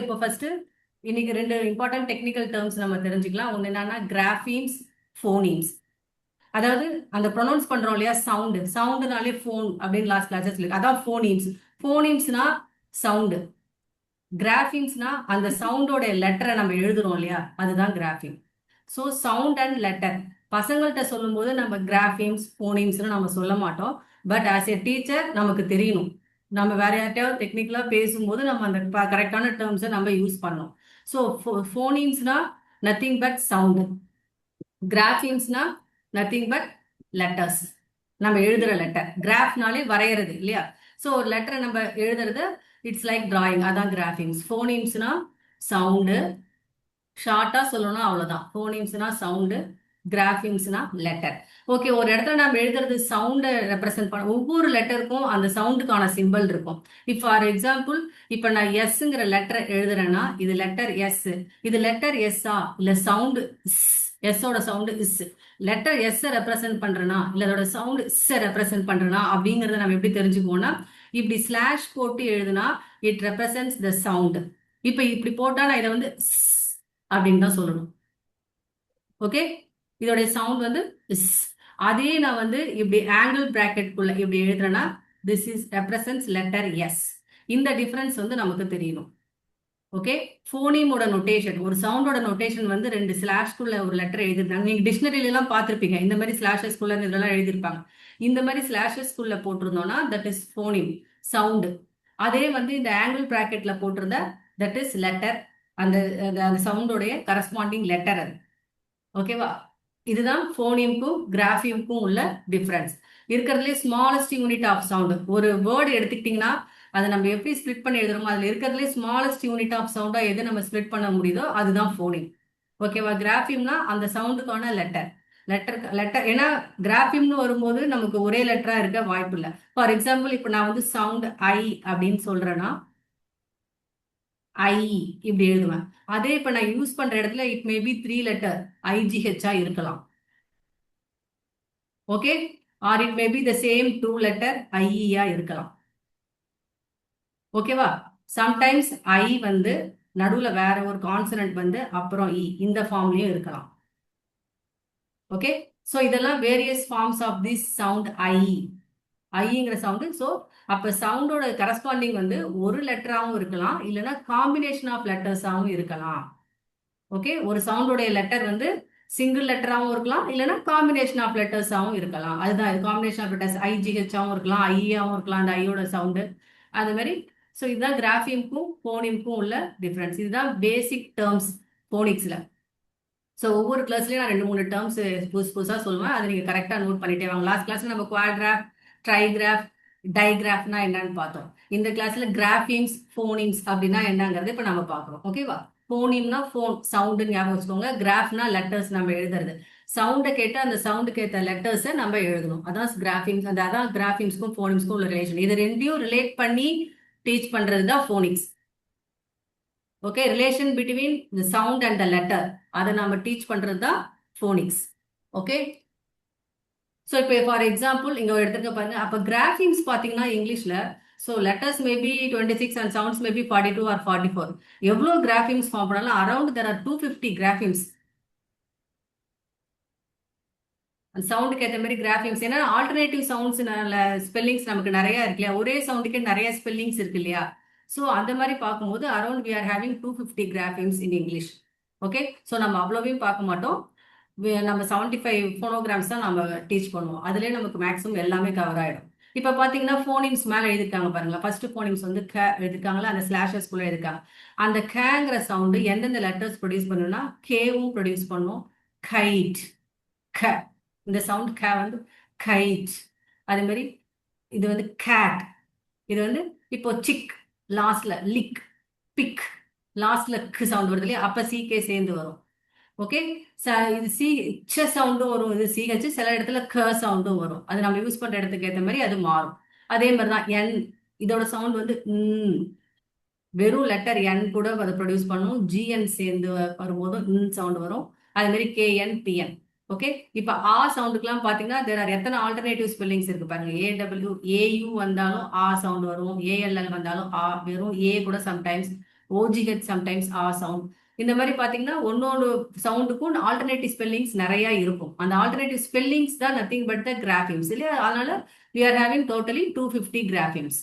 இப்போ ஃபர்ஸ்ட் இன்னைக்கு ரெண்டு இம்பார்ட்டன்ட் டெக்னிக்கல் டேர்ம்ஸ் நம்ம தெரிஞ்சுக்கலாம். ஒன்று என்னன்னா கிராஃபீம்ஸ், ஃபோனீம்ஸ். அதாவது அந்த ப்ரொனவுன்ஸ் பண்றோம் இல்லையா, சவுண்டுனாலே ஃபோன் அப்படின்னு லாஸ்ட் கிளாஸஸ் இருக்கு. அதான் ஃபோனீம்ஸ். ஃபோனீம்ஸ்னா சவுண்டு. கிராஃபீம்ஸ்னா அந்த சவுண்டோட லெட்டரை நம்ம எழுதுறோம் இல்லையா, அதுதான் graphene. So sound and letter பசங்கள்கிட்ட சொல்லும்போது நம்ம கிராஃபீம்ஸ், ஃபோனீம்ஸ்னு நம்ம சொல்ல மாட்டோம். பட் ஆஸ் ஏ டீச்சர் நமக்கு தெரியணும். நம்ம வேற யார்ட்டையாவது டெக்னிக்கலாக பேசும்போது நம்ம அந்த கரெக்டான டேர்ம்ஸை நம்ம யூஸ் பண்ணோம். ஸோ ஃபோனீம்ஸ்னா நத்திங் பட் சவுண்டு. கிராஃபீம்ஸ்னா நத்திங் பட் லெட்டர்ஸ். நம்ம எழுதுற லெட்டர். கிராஃப்னாலே வரைகிறது இல்லையா. ஸோ ஒரு லெட்டரை நம்ம எழுதுறது இட்ஸ் லைக் டிராயிங், அதான் கிராஃபிம்ஸ். ஃபோனீம்ஸ்னா சவுண்டு. ஷார்ட்டா சொல்லணும் அவ்வளவுதான். ஃபோனீம்ஸ்னா சவுண்டு, கிராஃபிம்ஸ்னா லெட்டர். ஓகே, ஒரு இடத்துல நம்ம எழுதுறது சவுண்டை ரெப்ரசென்ட் பண்ண ஒவ்வொரு லெட்டருக்கும் அந்த சவுண்டுக்கான சிம்பிள் இருக்கும். இப்போ ஃபார் எக்ஸாம்பிள், இப்போ நான் எஸ்ங்கிற லெட்டர் எழுதுறேன்னா இது லெட்டர் எஸ். இது லெட்டர் எஸ்ஸா இல்ல சவுண்டு எஸ்ஸோட sound is. Letter S represent பண்றேனா இல்ல அதோட சவுண்ட் இஸ் ரெப்ரசென்ட் பண்றேனா அப்படிங்கறத நம்ம எப்படி தெரிஞ்சுக்குவோம்னா, இப்படி ஸ்லாஷ் போட்டு எழுதுனா இட் ரெப்ரசென்ட்ஸ் த சவுண்ட். இப்ப இப்படி போட்டா நான் இதை வந்து அப்படின்னு தான் சொல்லணும். ஓகே, இதோடைய சவுண்ட் வந்து இஸ். அதே நான் வந்து இப்படி ஆங்கிள் பிராக்கெட்குள்ள இப்படி எழுதுறேன்னா this is represents letter S. இந்த டிஃபரன்ஸ் வந்து நமக்கு தெரியணும். ஓகே, ஃபோனீமோட நோட்டேஷன், ஒரு சவுண்டோட நோட்டேஷன் வந்து ரெண்டு ஸ்லாஷ்குள்ள ஒரு லெட்டர் எழுதிருந்தாங்க. நீங்க டிக்ஷனரியில எல்லாம் பார்த்துருப்பீங்க, இந்த மாதிரி ஸ்லாஷஸ்குள்ள இதெல்லாம் எழுதியிருப்பாங்க. இந்த மாதிரி ஸ்லாஷஸ்குள்ள போட்டிருந்தோம்னா தட் இஸ் ஃபோனிம், சவுண்டு. அதே வந்து இந்த ஆங்கிள் பிராக்கெட்ல போட்டிருந்த தட் இஸ் லெட்டர், அந்த அந்த சவுண்டோடைய கரஸ்பாண்டிங் லெட்டர் அது. ஓகேவா, இதுதான் ஃபோனியம்க்கும் கிராஃபியம்க்கும் உள்ள டிஃபரன்ஸ். இருக்கிறதுலே ஸ்மாலஸ்ட் யூனிட் ஆஃப் சவுண்டு. ஒரு வேர்டு எடுத்துக்கிட்டிங்கன்னா அதை நம்ம எப்படி ஸ்பிளிட் பண்ணி எழுதுறோமோ அதில் இருக்கிறதுலே ஸ்மாலஸ்ட் யூனிட் ஆஃப் சவுண்டா எது நம்ம ஸ்பிளிட் பண்ண முடியுதோ அதுதான் ஃபோனியம். ஓகேவா, கிராஃபியம்னா அந்த சவுண்டுக்கான லெட்டர். லெட்டர் ஏன்னா கிராஃபியம்னு வரும்போது நமக்கு ஒரே லெட்டரா இருக்க வாய்ப்பு இல்லை. ஃபார் எக்ஸாம்பிள், இப்போ நான் வந்து சவுண்ட் ஐ அப்படின்னு சொல்றேன்னா ஐ இப்படி எழுதுவேன். அதே இப்ப நான் யூஸ் பண்ற இடத்துல இட் மே பி 3 லெட்டர் ஐஜிஹெச்சா இருக்கலாம். Okay, or it may be the same 2 letter ஐஇயா இருக்கலாம். ஓகேவா, சம்டைம்ஸ் ஐ வந்து நடுவுல வேற ஒரு கான்சனன்ட் வந்து அப்புறம் இ, இந்த ஃபார்ம்லயும் இருக்கலாம். ஓகே, ஸோ இதெல்லாம் various forms of this sound ஐங்கிற சவுண்டு. ஸோ அப்போ சவுண்டோட கரஸ்பாண்டிங் வந்து ஒரு லெட்டராகவும் இருக்கலாம், இல்லைன்னா காம்பினேஷன் ஆஃப் லெட்டர்ஸாகவும் இருக்கலாம். ஓகே, ஒரு சவுண்டோடைய லெட்டர் வந்து சிங்கிள் லெட்டராகவும் இருக்கலாம், இல்லைன்னா காம்பினேஷன் ஆஃப் லெட்டர்ஸாகவும் இருக்கலாம். அதுதான் காம்பினேஷன் ஆஃப் லெட்டர்ஸ், ஐஜிஹெச்சாகவும் இருக்கலாம், ஐயாவும் இருக்கலாம் அந்த ஐயோட சவுண்டு. அது மாதிரி. ஸோ இதுதான் கிராஃபியம்க்கும் ஃபோனியம்க்கும் உள்ள டிஃப்ரென்ஸ். இதுதான் பேசிக் டேர்ம்ஸ் ஃபோனிக்ஸில். ஸோ ஒவ்வொரு கிளாஸ்லையும் நான் 2-3 டேர்ம்ஸ் புதுசாக சொல்லுவேன். அதை நீங்கள் கரெக்டாக நோட் பண்ணிட்டே வாங்க. லாஸ்ட் கிளாஸில் நம்ம குவாட்ராஃப், ட்ரைகிராஃப், டைகிராஃப்னா என்னன்னு பார்த்தோம். இந்த கிளாஸில் கிராஃபியம்ஸ், ஃபோனிம்ஸ் அப்படின்னா என்னங்கிறது இப்போ நம்ம பார்க்குறோம். ஓகேவா, ஃபோனிம்னா ஃபோன் சவுண்டு ஞாபகம் வச்சுக்கோங்க. கிராஃப்னா லெட்டர்ஸ் நம்ம எழுதுறது. சவுண்டை கேட்டு அந்த சவுண்டுக்கு ஏற்ற லெட்டர்ஸை நம்ம எழுதணும். அதான் கிராஃபிம்ஸ். அதான் கிராஃபிம்ஸ்க்கும் ஃபோனிம்ஸ்க்கும் உள்ள ரிலேஷன். இது ரெண்டையும் ரிலேட் பண்ணி டீச் பண்றது தான் phonics. Okay, relation between the sound and the letter, அதை நம்ம டீச் பண்றது தான் ஃபோனிக்ஸ். ஓகே, ஸோ இப்போ ஃபார் எக்ஸாம்பிள் இங்க எடுத்துக்க பாருங்க. அப்போ கிராஃபிம்ஸ் பார்த்தீங்கன்னா இங்கிலீஷ்ல so letters maybe 26 and sounds maybe 42 or 44. எவ்வளோ கிராஃபிம்ஸ் ஃபார்ம் பண்ணாலும் அரௌண்ட் தெர் ஆர் 250 கிராஃபிம்ஸ். அந்த சவுண்டுக்கு ஏற்ற மாதிரி கிராஃபிம்ஸ். ஏன்னா ஆல்டர்னேட்டிவ் சவுண்ட்ஸ் ஸ்பெல்லிங்ஸ் நமக்கு நிறைய இருக்கு இல்லையா, ஒரே சவுண்டுக்கே நிறைய ஸ்பெல்லிங்ஸ் இருக்கு இல்லையா. ஸோ அந்த மாதிரி பார்க்கும்போது around we are having 250 graphemes in English. Okay, so நம்ம அவ்வளோவையும் பார்க்க மாட்டோம். நம்ம 75 ஃபோனோகிராம்ஸ் தான் நம்ம டீச் பண்ணுவோம். அதுலேயே நமக்கு மேக்ஸிமம் எல்லாமே கவர் ஆகிடும். இப்போ பார்த்தீங்கன்னா ஃபோனிம்ஸ் மேலே எழுதிருக்காங்க பாருங்களா. ஃபர்ஸ்ட் ஃபோனிம்ஸ் வந்து க எழுதிருக்காங்களா, அந்த ஸ்லாஷஸ்குள்ளே எழுதிருக்காங்க. அந்த கேங்கிற சவுண்டு எந்தெந்த லெட்டர்ஸ் ப்ரொடியூஸ் பண்ணுன்னா கேவும் ப்ரொடியூஸ் பண்ணும். கைட், க, இந்த சவுண்ட் க வந்து கைட். அதே மாதிரி இது வந்து கேட். இது வந்து இப்போ சிக், லாஸ்ட்ல லிக், பிக், லாஸ்ட்ல க் சவுண்ட் வருது இல்லையா, அப்ப சிகே சேர்ந்து வரும். ஓகே, இது சி ச சவுண்டும் வரும், இது சிஹெச், சில இடத்துல க சவுண்டும் வரும். அது நம்ம யூஸ் பண்ற இடத்துக்கு ஏற்ற மாதிரி அது மாறும். அதே மாதிரி தான் என், இதோட சவுண்ட் வந்து வெறும் லெட்டர் என் கூட அதை ப்ரொடியூஸ் பண்ணும். ஜிஎன் சேர்ந்து வரும்போது சவுண்ட் வரும். அதே மாதிரி கேஎன், பிஎன். ஓகே, இப்போ ஆ சவுண்டுக்குலாம் பார்த்தீங்கன்னா தேர் ஆர் எத்தனை ஆல்டர்னேட்டிவ் ஸ்பெல்லிங்ஸ் இருக்கு பாருங்க. ஏடபிள்யூ, ஏயு வந்தாலும் ஆ சவுண்ட் வரும். ஏஎல்எல் வந்தாலும் ஆ. வெறும் ஏ கூட சம்டைம்ஸ் ஓஜிஹெச் சம்டைம்ஸ் ஆ சவுண்ட். இந்த மாதிரி பாத்தீங்கன்னா ஒன்னொரு சவுண்டுக்கும் ஆல்டர்னேட்டிவ் ஸ்பெல்லிங்ஸ் நிறைய இருக்கும். அந்த ஆல்டர்னேட்டிவ் ஸ்பெல்லிங்ஸ் தான் நத்திங் பட் த கிராஃபிம்ஸ் இல்லையா? அதனால we are having totally 250 கிராஃபிம்ஸ்.